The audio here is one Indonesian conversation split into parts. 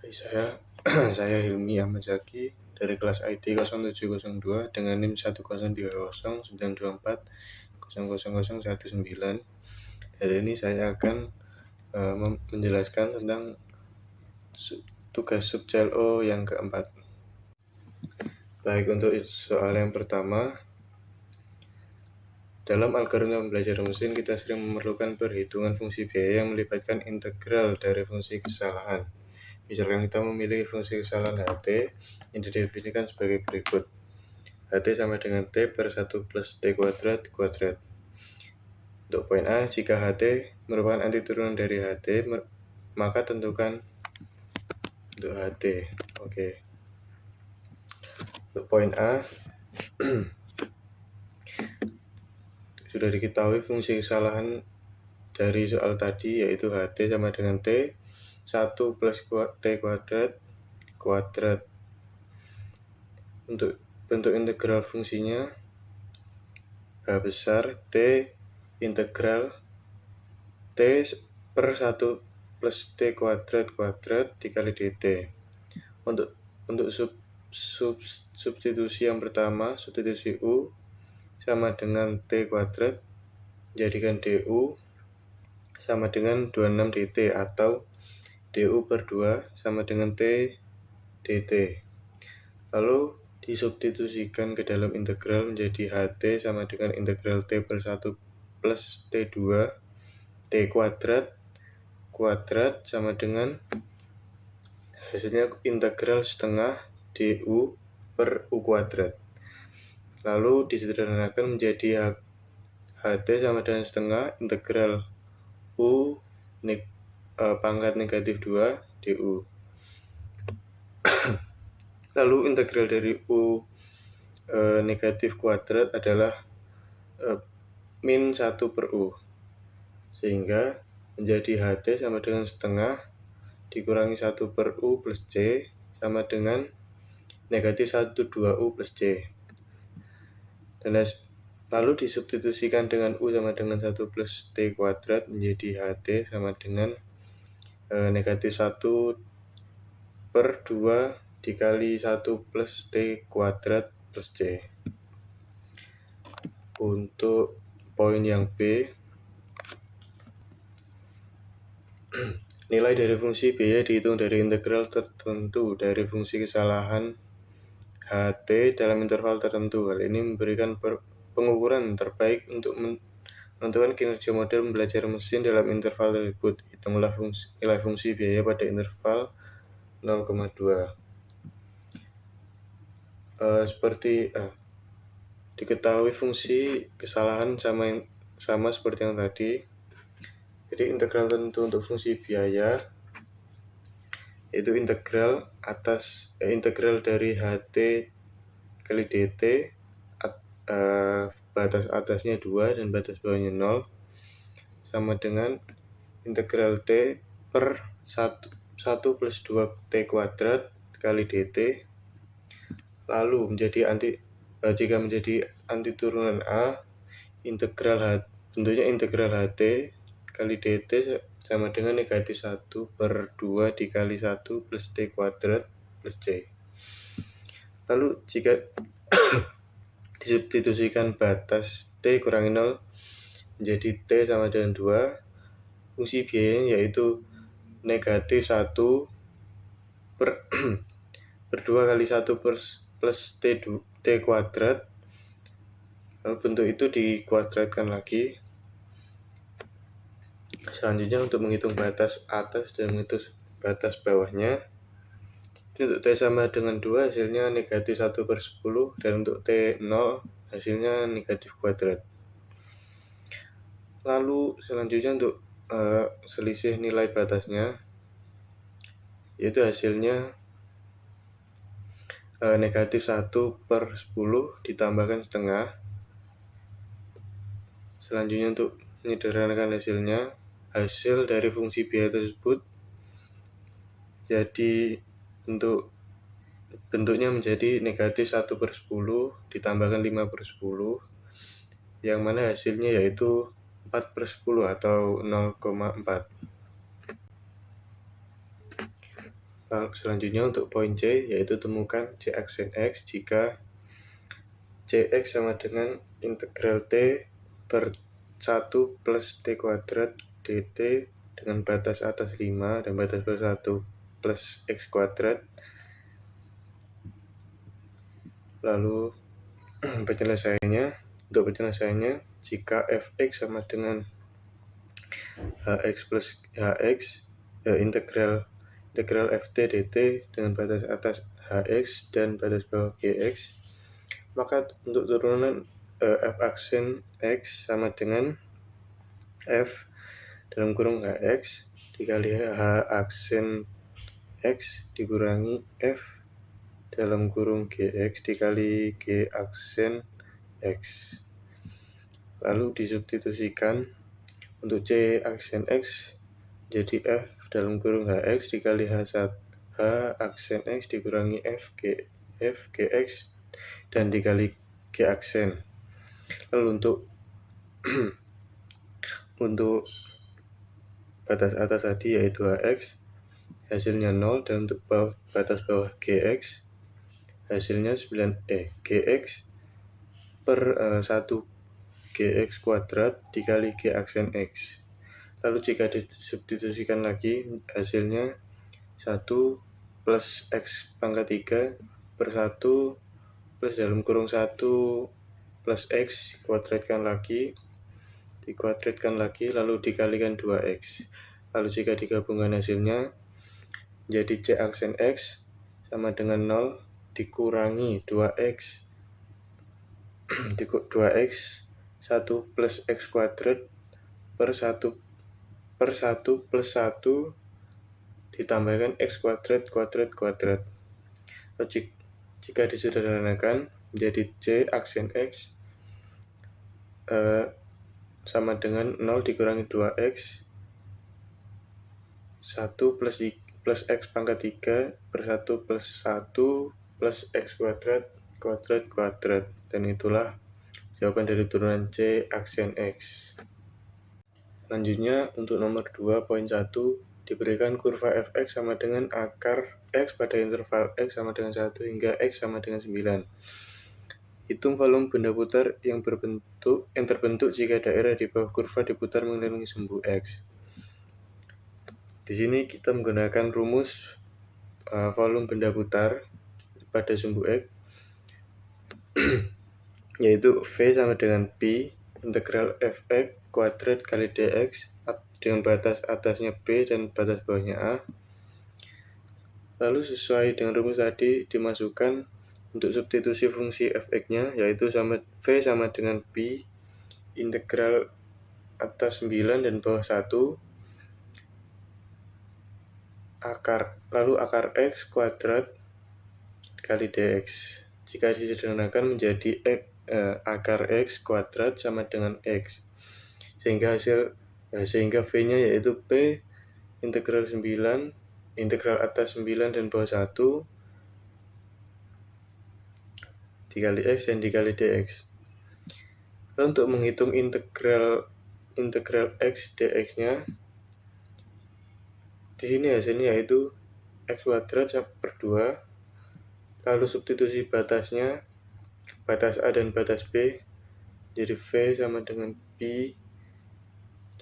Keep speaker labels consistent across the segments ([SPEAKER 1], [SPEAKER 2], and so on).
[SPEAKER 1] Hai, saya Hilmi Ahmad Zaki dari kelas IT 0702 dengan NIM 1030924000019. Hari ini saya akan menjelaskan tentang tugas sub CLO yang keempat. Baik, untuk soal yang pertama, dalam algoritma belajar mesin kita sering memerlukan perhitungan fungsi biaya yang melibatkan integral dari fungsi kesalahan. Misalkan kita memiliki fungsi kesalahan HT yang didefinisikan sebagai berikut. HT sama dengan T per 1 plus T kuadrat. Untuk poin A, jika HT merupakan anti turunan dari HT, maka tentukan untuk HT. Oke. Untuk poin A, sudah diketahui fungsi kesalahan dari soal tadi, yaitu HT sama dengan T 1 plus T kuadrat. Untuk bentuk integral fungsinya, H besar T integral T per 1 plus T kuadrat dikali dt. Untuk substitusi yang pertama, substitusi U sama dengan T kuadrat, jadikan DU sama dengan 26 dt atau DU per 2 sama dengan T dt. Lalu disubstitusikan ke dalam integral menjadi HT sama dengan integral T per 1 plus T2 T kuadrat sama dengan hasilnya integral setengah DU per U kuadrat. Lalu disederhanakan menjadi HT sama dengan setengah integral U pangkat negatif 2 DU. Lalu integral dari U negatif kuadrat adalah min 1 per U, sehingga menjadi HT sama dengan setengah dikurangi 1 per U plus C sama dengan negatif 1/2 U plus C. Dan lalu disubstitusikan dengan U sama dengan 1 plus T kuadrat menjadi HT sama dengan negatif 1 per 2 dikali 1 plus T kuadrat plus C. Untuk poin yang B, nilai dari fungsi biaya dihitung dari integral tertentu dari fungsi kesalahan HT dalam interval tertentu. Hal ini memberikan pengukuran terbaik untuk menentukan kinerja model belajar mesin dalam interval tersebut. Hitunglah nilai fungsi biaya pada interval 0,2. Seperti diketahui fungsi kesalahan sama seperti yang tadi. Jadi integral tertentu untuk fungsi biaya yaitu integral dari HT kali dt, batas atasnya 2 dan batas bawahnya 0, sama dengan integral T per 1 plus 2 T kuadrat kali dt. Lalu jika menjadi anti turunan A, tentunya integral HT kali dt sama dengan negatif 1 per 2 dikali 1 plus T kuadrat plus C. Lalu jika disubstitusikan batas T kurangi 0 menjadi T sama dengan 2, fungsi biayanya yaitu negatif 1 per 2 kali 1 plus T kuadrat. Lalu bentuk itu dikuadratkan lagi. Selanjutnya untuk menghitung batas atas dan menghitung batas bawahnya, untuk T sama dengan 2 hasilnya negatif 1 per 10, dan untuk T 0 hasilnya negatif kuadrat. Lalu selanjutnya untuk selisih nilai batasnya, yaitu hasilnya negatif 1 per 10 ditambahkan setengah. Selanjutnya untuk menyederhanakan hasilnya, hasil dari fungsi biaya tersebut jadi bentuknya menjadi negatif 1 per 10 ditambahkan 5 per 10, yang mana hasilnya yaitu 4 per 10 atau 0,4. Selanjutnya untuk poin C, yaitu temukan C aksen X jika Cx sama dengan integral T per 1 plus T kuadrat dt dengan batas atas 5 dan batas bawah 1 plus X kuadrat. Lalu untuk penyelesaiannya, jika fx sama dengan hx plus hx, integral ft dt dengan batas atas hx dan batas bawah gx, maka untuk turunan f aksen x sama dengan f dalam kurung hx dikali h aksen x dikurangi f dalam kurung gx dikali g aksen x. Lalu disubstitusikan untuk c aksen x jadi f dalam kurung hx dikali h aksen x dikurangi f gx dan dikali g aksen. Lalu untuk batas atas tadi yaitu hx hasilnya 0, dan untuk batas bawah gx hasilnya gx per 1 gx kuadrat dikali g aksen x. Lalu jika disubstitusikan lagi hasilnya 1 plus x pangkat 3 per 1 plus dalam kurung 1 plus x dikuadratkan lagi lalu dikalikan 2x. Lalu jika digabungkan hasilnya jadi c aksen x sama dengan 0 dikurangi 2x 1 plus x kuadrat per 1 plus 1 ditambahkan x kuadrat. Jika disederhanakan menjadi c aksen x sama dengan 0 dikurangi 2x 1 plus x pangkat 3 per 1 plus 1 plus x kuadrat, dan itulah jawaban dari turunan C aksen X. Selanjutnya untuk nomor 2 poin 1 diberikan kurva fx sama dengan akar x pada interval x sama dengan 1 hingga x sama dengan 9. Hitung volume benda putar yang terbentuk jika daerah di bawah kurva diputar mengelilingi sumbu x. Di sini kita menggunakan rumus volume benda putar pada sumbu x yaitu V sama dengan Pi integral fx kuadrat kali dx dengan batas atasnya B dan batas bawahnya A. Lalu sesuai dengan rumus tadi dimasukkan untuk substitusi fungsi fx-nya yaitu V sama dengan Pi integral atas 9 dan bawah 1 lalu akar x kuadrat kali dx. Jika disederhanakan menjadi akar x kuadrat sama dengan x, sehingga V-nya yaitu P integral atas 9 dan bawah 1 dikali x dan dikali dx. Lalu untuk menghitung integral x dx-nya, di sini hasilnya yaitu x kuadrat per 2. Lalu substitusi batasnya, batas A dan batas B, jadi V sama dengan Pi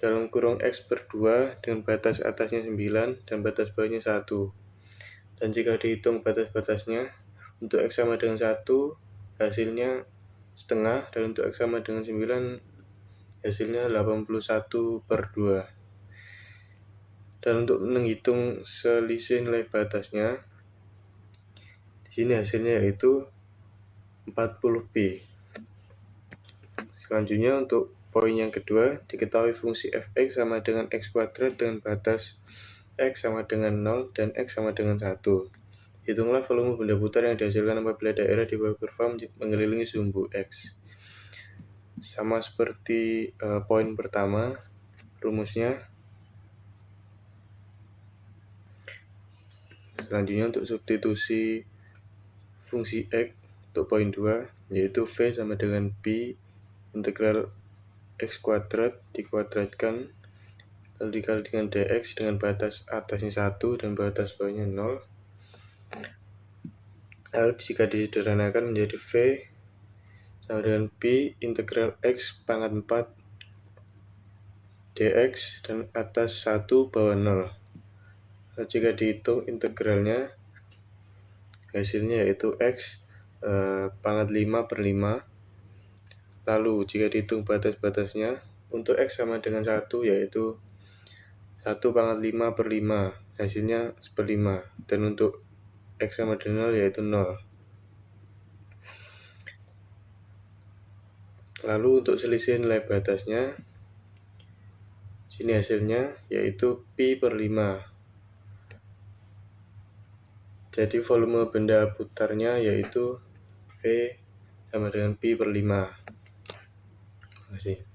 [SPEAKER 1] dalam kurung X per 2 dengan batas atasnya 9 dan batas bawahnya 1. Dan jika dihitung batas-batasnya, untuk X sama dengan 1 hasilnya setengah, dan untuk X sama dengan 9 hasilnya 81 per 2. Dan untuk menghitung selisih nilai batasnya, di sini hasilnya yaitu 40pi. Selanjutnya untuk poin yang kedua, diketahui fungsi fx sama dengan x kuadrat dengan batas x sama dengan 0 dan x sama dengan 1. Hitunglah volume benda putar yang dihasilkan apabila daerah di bawah kurva mengelilingi sumbu x. Sama seperti poin pertama, rumusnya. Selanjutnya untuk substitusi fungsi x untuk poin 2, yaitu V sama dengan Pi integral x kuadrat dikuadratkan lalu dikali dengan dx dengan batas atasnya 1 dan batas bawahnya 0. Lalu jika disederhanakan menjadi V sama dengan Pi integral X pangkat 4 dx dan atas 1 bawah 0. Nah, jika dihitung integralnya, hasilnya yaitu X pangkat 5 per 5. Lalu jika dihitung batas-batasnya, untuk X sama dengan 1 yaitu 1 pangkat 5 per 5, hasilnya 1/5. Dan untuk X sama dengan 0 yaitu 0. Lalu untuk selisih nilai batasnya, sini hasilnya yaitu Pi per 5. Jadi volume benda putarnya yaitu V sama dengan Pi per 5. Terima kasih.